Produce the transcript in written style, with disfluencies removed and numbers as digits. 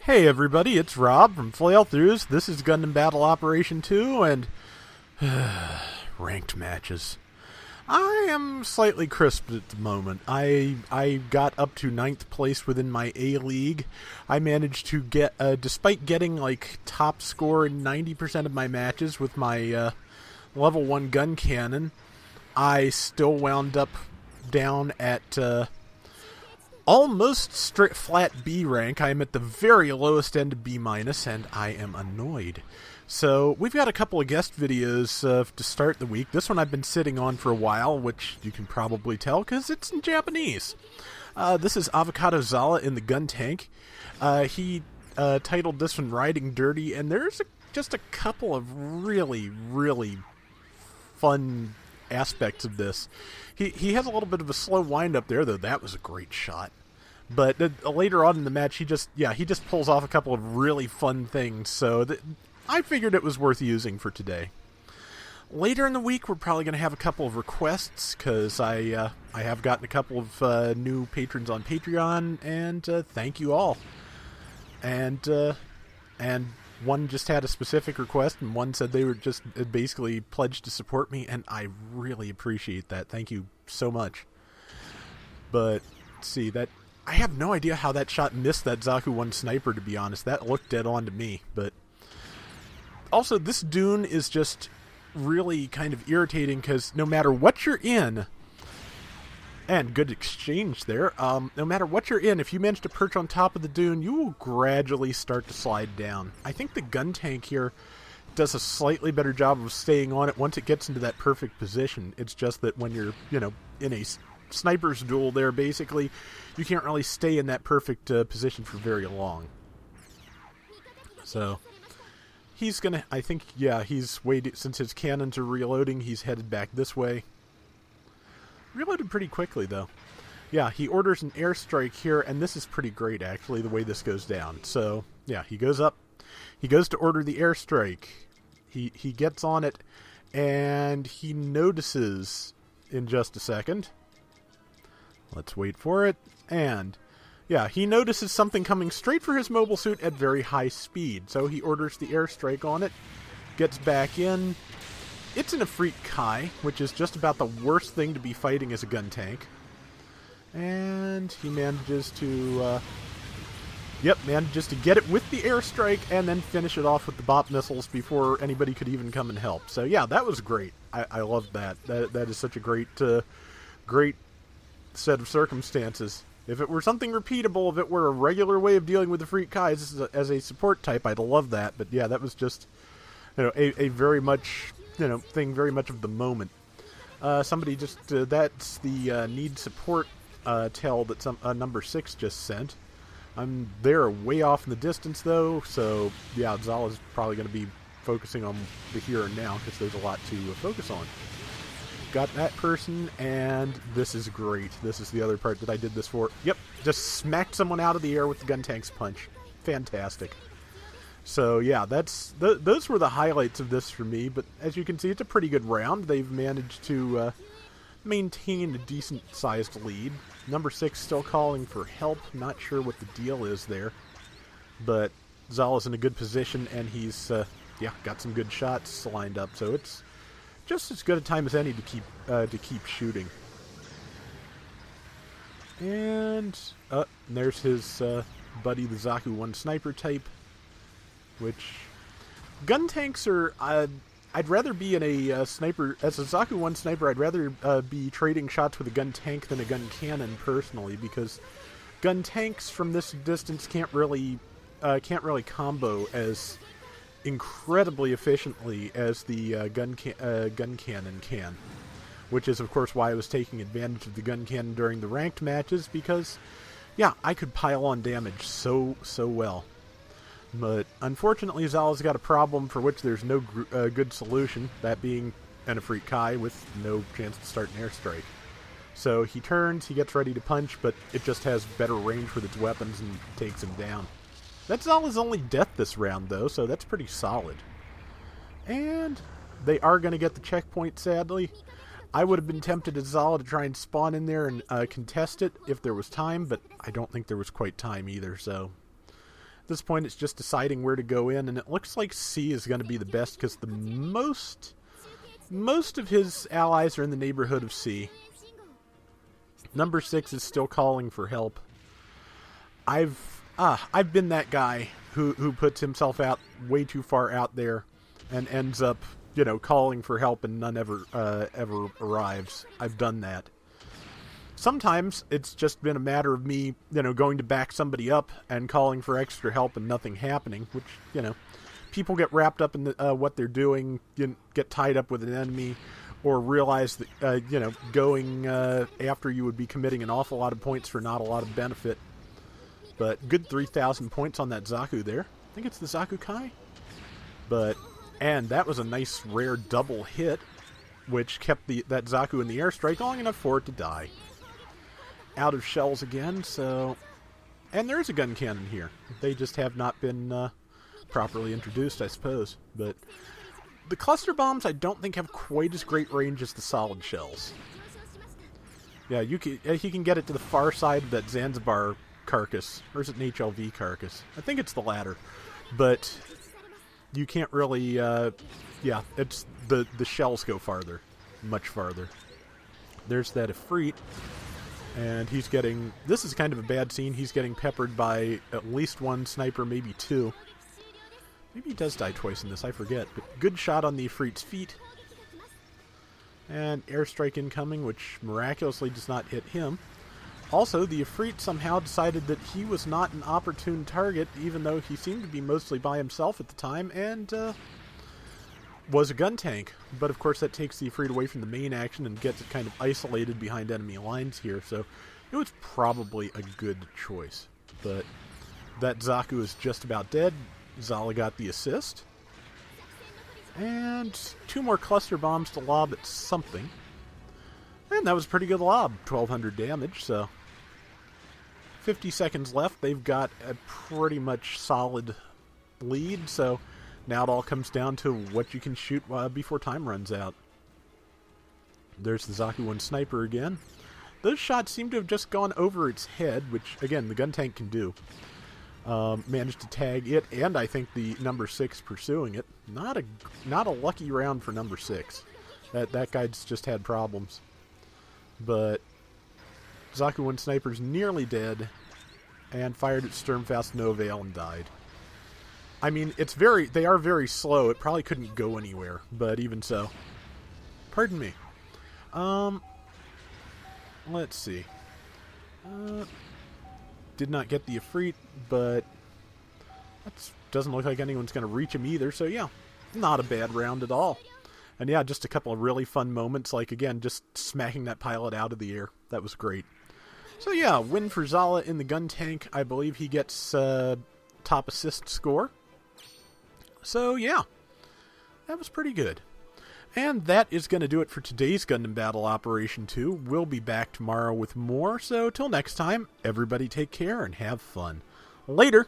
Hey everybody, it's Rob from Flailthroughs. This is Gundam Battle Operation 2 and ranked matches. I am slightly crisped at the moment. I got up to 9th place within my A League. I managed to get, despite getting like top score in 90% of my matches with my level 1 gun cannon, I still wound up down at almost straight flat B rank. I am at the very lowest end of B minus, and I am annoyed. So we've got a couple of guest videos to start the week. This one I've been sitting on for a while, which you can probably tell because it's in Japanese. This is Avocado Zala in the Guntank. He titled this one Riding Dirty, and there's just a couple of really, really fun aspects of this. He has a little bit of a slow wind up there, though that was a great shot. But later on in the match, he just pulls off a couple of really fun things, so I figured it was worth using for today. Later in the week, we're probably going to have a couple of requests, because I have gotten a couple of new patrons on Patreon, and thank you all. And one just had a specific request, and one said they were just basically pledged to support me, and I really appreciate that. Thank you so much. But, see, that I have no idea how that shot missed that Zaku 1 sniper, to be honest. That looked dead on to me, but also, this dune is just really kind of irritating, because no matter what you're in, and good exchange there, no matter what you're in, if you manage to perch on top of the dune, you will gradually start to slide down. I think the Guntank here does a slightly better job of staying on it once it gets into that perfect position. It's just that when you're, in a sniper's duel there, basically, you can't really stay in that perfect position for very long. So he's gonna, I think, yeah, he's waited, since his cannons are reloading, he's headed back this way. Reloaded pretty quickly, though. Yeah, he orders an airstrike here, and this is pretty great, actually, the way this goes down. So, yeah, he goes up. He goes to order the airstrike. He gets on it, and he notices in just a second. Let's wait for it. And, yeah, he notices something coming straight for his mobile suit at very high speed. So he orders the airstrike on it, gets back in. It's an Efreet Kai, which is just about the worst thing to be fighting as a Guntank. And he manages to, manages to get it with the airstrike and then finish it off with the bop missiles before anybody could even come and help. So yeah, that was great. I loved that. That is such a great, great set of circumstances. If it were something repeatable, if it were a regular way of dealing with the Efreet Kais as a support type, I'd love that. But yeah, that was just, a very much, thing very much of the moment. Somebody just, that's the need support tell that number 6 just sent. They're way off in the distance, though, so yeah, Zala's probably going to be focusing on the here and now, because there's a lot to focus on. Got that person, and this is great. This is the other part that I did this for. Yep, just smacked someone out of the air with the Guntank's punch. Fantastic. So yeah, those were the highlights of this for me, but as you can see, it's a pretty good round. They've managed to maintain a decent-sized lead. Number 6 still calling for help. Not sure what the deal is there, but Zala's in a good position, and he's got some good shots lined up, so it's just as good a time as any to keep shooting. And there's his buddy, the Zaku 1 sniper type. Which, Guntanks are, I'd rather be in a sniper, as a Zaku 1 sniper, I'd rather be trading shots with a Guntank than a gun cannon, personally, because Guntanks from this distance can't really combo as incredibly efficiently as the gun cannon can. Which is, of course, why I was taking advantage of the gun cannon during the ranked matches, because, yeah, I could pile on damage so well. But unfortunately, Zala's got a problem for which there's no good solution, that being an Efreet Kai with no chance to start an airstrike. So he turns, he gets ready to punch, but it just has better range with its weapons and takes him down. That's Zala's only death this round, though, so that's pretty solid. And they are going to get the checkpoint, sadly. I would have been tempted as Zala to try and spawn in there and contest it if there was time, but I don't think there was quite time either, so At this point, it's just deciding where to go in, and it looks like C is going to be the best because the most of his allies are in the neighborhood of C. Number 6 is still calling for help. I've been that guy who puts himself out way too far out there and ends up, calling for help and none ever arrives. I've done that. Sometimes it's just been a matter of me, going to back somebody up and calling for extra help and nothing happening, which, people get wrapped up in what they're doing, get tied up with an enemy, or realize that, going after you would be committing an awful lot of points for not a lot of benefit. But good 3,000 points on that Zaku there. I think it's the Zaku Kai. And that was a nice rare double hit, which kept that Zaku in the airstrike long enough for it to die. Out of shells again, so... And there is a gun cannon here. They just have not been properly introduced, I suppose. But the cluster bombs I don't think have quite as great range as the solid shells. Yeah, he can get it to the far side of that Zanzibar carcass. Or is it an HLV carcass? I think it's the latter. But you can't really... it's the shells go farther. Much farther. There's that Ifrit. And he's getting... This is kind of a bad scene. He's getting peppered by at least one sniper, maybe two. Maybe he does die twice in this, I forget. But good shot on the Ifrit's feet. And airstrike incoming, which miraculously does not hit him. Also, the Ifrit somehow decided that he was not an opportune target, even though he seemed to be mostly by himself at the time, and was a Guntank. But of course that takes the Ifrit away from the main action and gets it kind of isolated behind enemy lines here, so it was probably a good choice. But that Zaku is just about dead. Zala got the assist. And 2 more cluster bombs to lob at something. And that was a pretty good lob. 1,200 damage, so 50 seconds left. They've got a pretty much solid lead, so now it all comes down to what you can shoot before time runs out. There's the Zaku 1 sniper again. Those shots seem to have just gone over its head, which, again, the Guntank can do. Managed to tag it, and I think the number 6 pursuing it. Not a lucky round for number 6. That guy's just had problems. But Zaku 1 sniper's nearly dead, and fired at Sturmfast, no avail, and died. I mean, they are very slow. It probably couldn't go anywhere, but even so. Pardon me. Let's see. Did not get the Ifrit, but that doesn't look like anyone's going to reach him either, so yeah, not a bad round at all. And yeah, just a couple of really fun moments, like, again, just smacking that pilot out of the air. That was great. So yeah, win for Zala in the Guntank. I believe he gets top assist score. So yeah, that was pretty good. And that is going to do it for today's Gundam Battle Operation 2. We'll be back tomorrow with more, so till next time, everybody take care and have fun. Later!